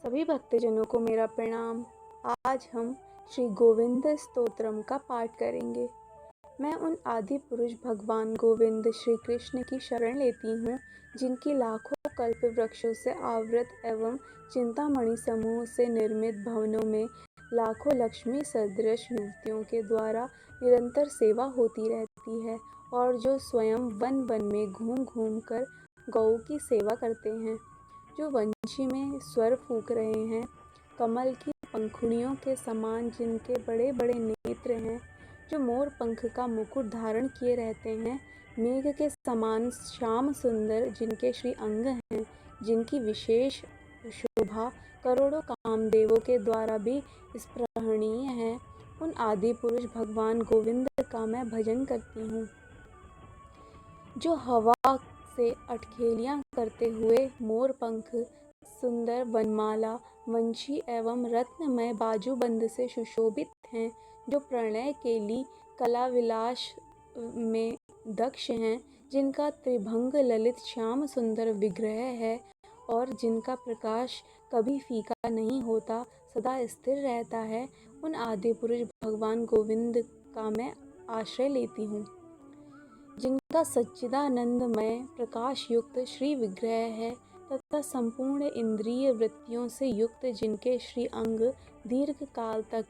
सभी भक्तजनों को मेरा प्रणाम। आज हम श्री गोविंद स्तोत्रम का पाठ करेंगे। मैं उन आदि पुरुष भगवान गोविंद श्री कृष्ण की शरण लेती हूँ, जिनकी लाखों कल्प वृक्षों से आवृत एवं चिंतामणि समूह से निर्मित भवनों में लाखों लक्ष्मी सदृश युवतियों के द्वारा निरंतर सेवा होती रहती है, और जो स्वयं वन वन में घूम घूम कर गौ की सेवा करते हैं, जो वंशी में स्वर फूंक रहे हैं, कमल की पंखुड़ियों के समान जिनके बड़े बड़े नेत्र हैं, जो मोर पंख का मुकुट धारण किए रहते हैं, मेघ के समान श्याम सुंदर जिनके श्री अंग हैं, जिनकी विशेष शोभा करोड़ों कामदेवों के द्वारा भी स्पृहणीय है, उन आदि पुरुष भगवान गोविंद का मैं भजन करती हूँ। जो हवा से अटखेलियाँ करते हुए मोर पंख, सुंदर वनमाला, वंशी एवं रत्नमय बाजूबंद से सुशोभित हैं, जो प्रणय केली कला विलास में दक्ष हैं, जिनका त्रिभंग ललित श्याम सुंदर विग्रह है और जिनका प्रकाश कभी फीका नहीं होता, सदा स्थिर रहता है, उन आदि पुरुष भगवान गोविंद का मैं आश्रय लेती हूँ। जिनका सच्चिदानंदमय प्रकाश युक्त श्री विग्रह है तथा संपूर्ण इंद्रिय वृत्तियों से युक्त जिनके श्री अंग दीर्घ काल तक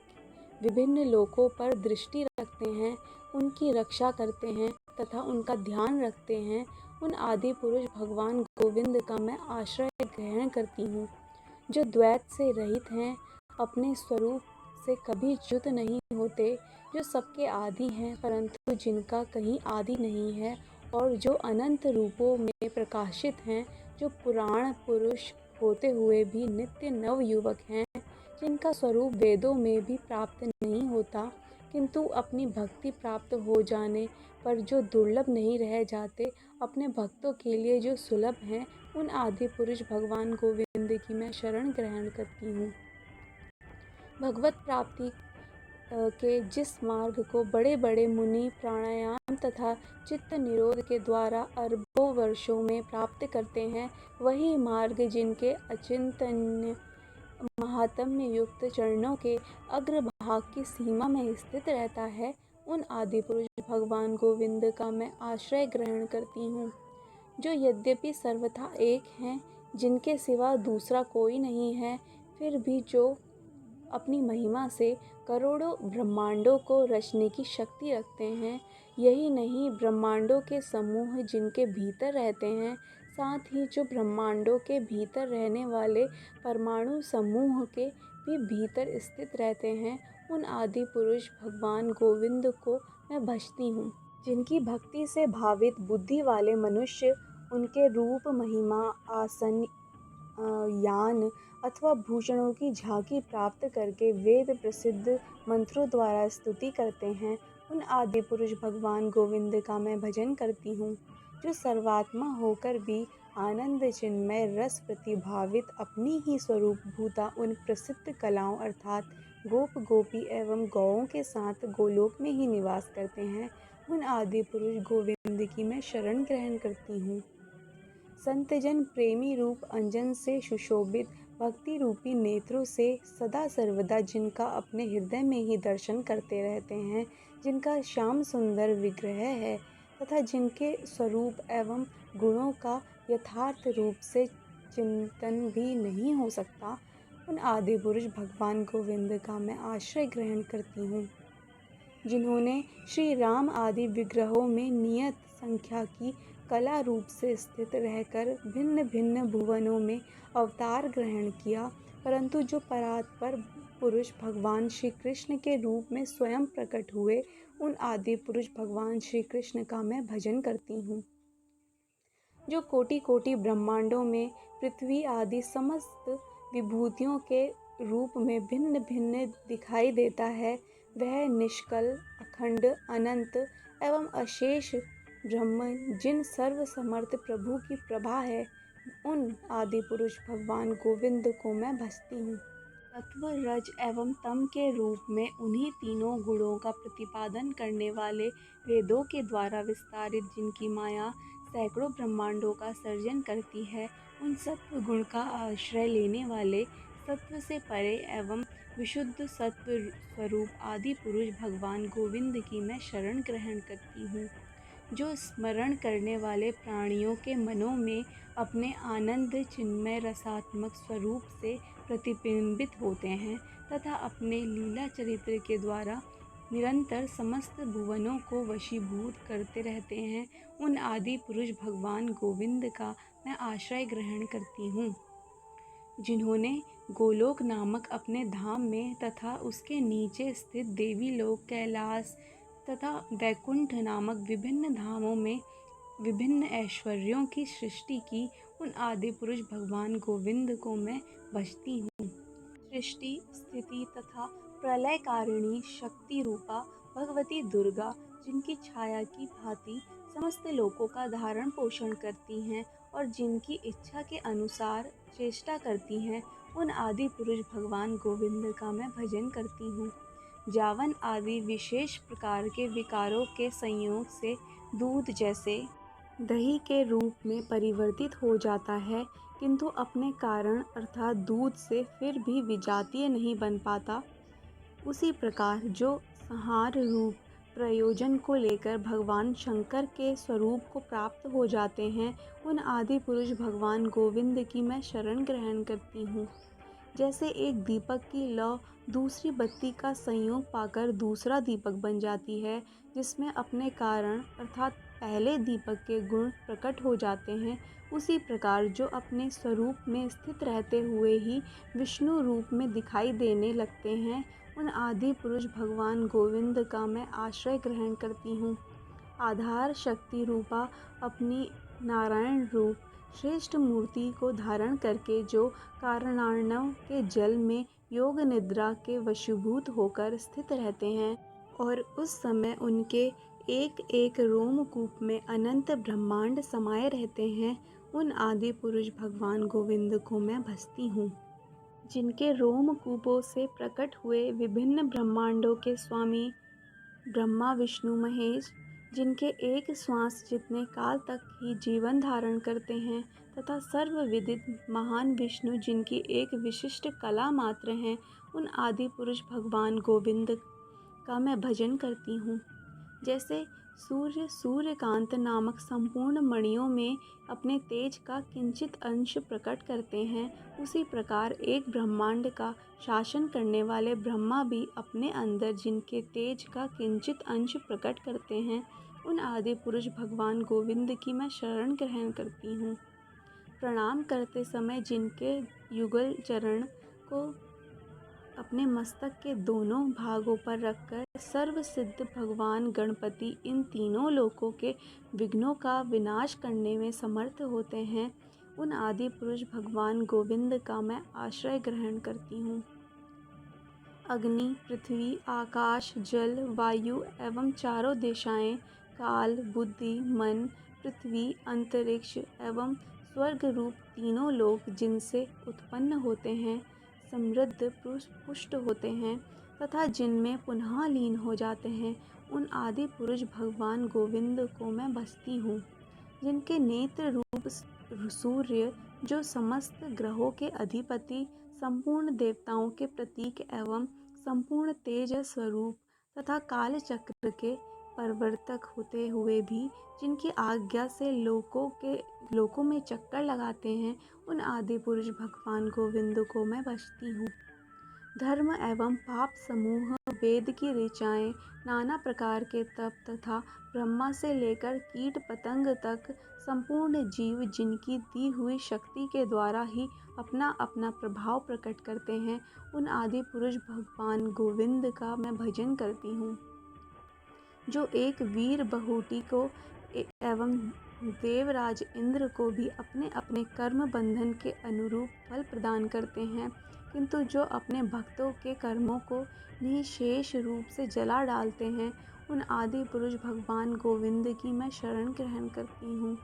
विभिन्न लोकों पर दृष्टि रखते हैं, उनकी रक्षा करते हैं तथा उनका ध्यान रखते हैं, उन आदि पुरुष भगवान गोविंद का मैं आश्रय ग्रहण करती हूँ। जो द्वैत से रहित हैं, अपने स्वरूप से कभी च्युत नहीं होते, जो सबके आदि हैं परंतु जिनका कहीं आदि नहीं है, और जो अनंत रूपों में प्रकाशित हैं, जो पुराण पुरुष होते हुए भी नित्य नव युवक हैं, जिनका स्वरूप वेदों में भी प्राप्त नहीं होता, किंतु अपनी भक्ति प्राप्त हो जाने पर जो दुर्लभ नहीं रह जाते, अपने भक्तों के लिए जो सुलभ हैं, उन आदि पुरुष भगवान गोविंद की मैं शरण ग्रहण करती हूँ। भगवत प्राप्ति के जिस मार्ग को बड़े बड़े मुनि प्राणायाम तथा चित्त निरोध के द्वारा अरबों वर्षों में प्राप्त करते हैं, वही मार्ग जिनके अचिंतन्य महात्म्य युक्त चरणों के अग्रभाग की सीमा में स्थित रहता है, उन आदि पुरुष भगवान गोविंद का मैं आश्रय ग्रहण करती हूँ। जो यद्यपि सर्वथा एक हैं, जिनके सिवा दूसरा कोई नहीं है, फिर भी जो अपनी महिमा से करोड़ों ब्रह्मांडों को रचने की शक्ति रखते हैं, यही नहीं ब्रह्मांडों के समूह जिनके भीतर रहते हैं, साथ ही जो ब्रह्मांडों के भीतर रहने वाले परमाणु समूह के भी भीतर स्थित रहते हैं, उन आदि पुरुष भगवान गोविंद को मैं भजती हूँ। जिनकी भक्ति से भावित बुद्धि वाले मनुष्य उनके रूप, महिमा, आसन, यान अथवा भूषणों की झांकी प्राप्त करके वेद प्रसिद्ध मंत्रों द्वारा स्तुति करते हैं, उन आदि पुरुष भगवान गोविंद का मैं भजन करती हूँ। जो सर्वात्मा होकर भी आनंद चिन्मय रस प्रतिभावित अपनी ही स्वरूप भूता उन प्रसिद्ध कलाओं अर्थात गोप गोपी एवं गौओं के साथ गोलोक में ही निवास करते हैं, उन आदि पुरुष गोविंद की मैं शरण ग्रहण करती हूँ। संतजन प्रेमी रूप अंजन से सुशोभित भक्ति रूपी नेत्रों से सदा सर्वदा जिनका अपने हृदय में ही दर्शन करते रहते हैं, जिनका श्याम सुंदर विग्रह है तथा जिनके स्वरूप एवं गुणों का यथार्थ रूप से चिंतन भी नहीं हो सकता, उन आदि पुरुष भगवान गोविंद का मैं आश्रय ग्रहण करती हूँ। जिन्होंने श्री राम आदि विग्रहों में नियत संख्या की कला रूप से स्थित रहकर भिन्न भिन्न भुवनों में अवतार ग्रहण किया, परंतु जो परात्पर पुरुष भगवान श्री कृष्ण के रूप में स्वयं प्रकट हुए, उन आदि पुरुष भगवान श्री कृष्ण का मैं भजन करती हूँ। जो कोटि कोटि ब्रह्मांडों में पृथ्वी आदि समस्त विभूतियों के रूप में भिन्न भिन्न दिखाई देता है, वह निष्कल, अखंड, अनंत एवं अशेष ब्रह्म जिन सर्व समर्थ प्रभु की प्रभा है, उन आदि पुरुष भगवान गोविंद को मैं भजती हूँ। सत्व, रज एवं तम के रूप में उन्हीं तीनों गुणों का प्रतिपादन करने वाले वेदों के द्वारा विस्तारित जिनकी माया सैकड़ों ब्रह्मांडों का सर्जन करती है, उन सत्व गुण का आश्रय लेने वाले सत्व से परे एवं विशुद्ध सत्व स्वरूप आदि पुरुष भगवान गोविंद की मैं शरण ग्रहण करती हूँ, जो स्मरण करने वाले प्राणियों के मनों में अपने आनंद चिन्मय रसात्मक स्वरूप से प्रतिबिंबित होते हैं तथा अपने लीला चरित्र के द्वारा निरंतर समस्त भुवनों को वशीभूत करते रहते हैं, उन आदि पुरुष भगवान गोविंद का मैं आश्रय ग्रहण करती हूँ, जिन्होंने गोलोक नामक अपने धाम में तथा उसके नीचे स्थित देवी लोक, कैलाश तथा वैकुंठ नामक विभिन्न धामों में विभिन्न ऐश्वर्यों की सृष्टि की, उन आदि पुरुष भगवान गोविंद को मैं भजती हूँ। सृष्टि, स्थिति तथा प्रलयकारिणी शक्ति रूपा भगवती दुर्गा, जिनकी छाया की भांति समस्त लोकों का धारण पोषण करती हैं और जिनकी इच्छा के अनुसार चेष्टा करती हैं, उन आदि पुरुष भगवान गोविंद का मैं भजन करती हूँ। जावन आदि विशेष प्रकार के विकारों के संयोग से दूध जैसे दही के रूप में परिवर्तित हो जाता है, किंतु अपने कारण अर्थात दूध से फिर भी विजातीय नहीं बन पाता, उसी प्रकार जो संहार रूप प्रयोजन को लेकर भगवान शंकर के स्वरूप को प्राप्त हो जाते हैं, उन आदि पुरुष भगवान गोविंद की मैं शरण ग्रहण करती हूँ। जैसे एक दीपक की लौ दूसरी बत्ती का संयोग पाकर दूसरा दीपक बन जाती है, जिसमें अपने कारण अर्थात पहले दीपक के गुण प्रकट हो जाते हैं, उसी प्रकार जो अपने स्वरूप में स्थित रहते हुए ही विष्णु रूप में दिखाई देने लगते हैं, उन आदि पुरुष भगवान गोविंद का मैं आश्रय ग्रहण करती हूँ। आधार शक्ति रूपा अपनी नारायण रूप श्रेष्ठ मूर्ति को धारण करके जो कारणार्णव के जल में योग निद्रा के वशीभूत होकर स्थित रहते हैं और उस समय उनके एक एक रोमकूप में अनंत ब्रह्मांड समाये रहते हैं, उन आदि पुरुष भगवान गोविंद को मैं भजती हूँ। जिनके रोमकूपों से प्रकट हुए विभिन्न ब्रह्मांडों के स्वामी ब्रह्मा विष्णु महेश, जिनके एक श्वास जितने काल तक ही जीवन धारण करते हैं, तथा सर्वविदित महान विष्णु जिनकी एक विशिष्ट कला मात्र हैं, उन आदि पुरुष भगवान गोविंद का मैं भजन करती हूँ। जैसे सूर्य सूर्यकांत नामक संपूर्ण मणियों में अपने तेज का किंचित अंश प्रकट करते हैं, उसी प्रकार एक ब्रह्मांड का शासन करने वाले ब्रह्मा भी अपने अंदर जिनके तेज का किंचित अंश प्रकट करते हैं, उन आदि पुरुष भगवान गोविंद की मैं शरण ग्रहण करती हूँ। प्रणाम करते समय जिनके युगल चरण को अपने मस्तक के दोनों भागों पर रखकर सर्वसिद्ध भगवान गणपति इन तीनों लोकों के विघ्नों का विनाश करने में समर्थ होते हैं, उन आदि पुरुष भगवान गोविंद का मैं आश्रय ग्रहण करती हूँ। अग्नि, पृथ्वी, आकाश, जल, वायु एवं चारों दिशाएं, काल, बुद्धि, मन, पृथ्वी, अंतरिक्ष एवं स्वर्ग रूप तीनों लोक जिनसे उत्पन्न होते हैं, समृद्ध पुष्ट होते हैं तथा जिनमें पुनः लीन हो जाते हैं, उन आदि पुरुष भगवान गोविंद को मैं भजती हूँ। जिनके नेत्र रूप सूर्य, जो समस्त ग्रहों के अधिपति, संपूर्ण देवताओं के प्रतीक एवं संपूर्ण तेज स्वरूप तथा काल चक्र के प्रवर्तक होते हुए भी जिनकी आज्ञा से लोकों में चक्कर लगाते हैं, उन आदि पुरुष भगवान गोविंद को मैं भजती हूँ। धर्म एवं पाप समूह, वेद की ऋचाएँ, नाना प्रकार के तप तथा ब्रह्मा से लेकर कीट पतंग तक संपूर्ण जीव जिनकी दी हुई शक्ति के द्वारा ही अपना अपना प्रभाव प्रकट करते हैं, उन आदि पुरुष भगवान गोविंद का मैं भजन करती हूँ। जो एक वीर बहुटी को एवं देवराज इंद्र को भी अपने अपने कर्म बंधन के अनुरूप फल प्रदान करते हैं, किंतु जो अपने भक्तों के कर्मों को निशेष रूप से जला डालते हैं, उन आदि पुरुष भगवान गोविंद की मैं शरण ग्रहण करती हूँ।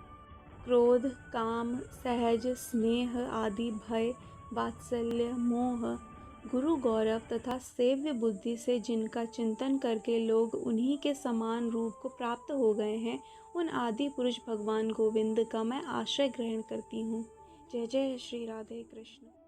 क्रोध, काम, सहज, स्नेह आदि, भय, वात्सल्य, मोह, गुरु गौरव तथा सेव्य बुद्धि से जिनका चिंतन करके लोग उन्हीं के समान रूप को प्राप्त हो गए हैं, उन आदि पुरुष भगवान गोविंद का मैं आश्रय ग्रहण करती हूँ। जय जय श्री राधे कृष्ण।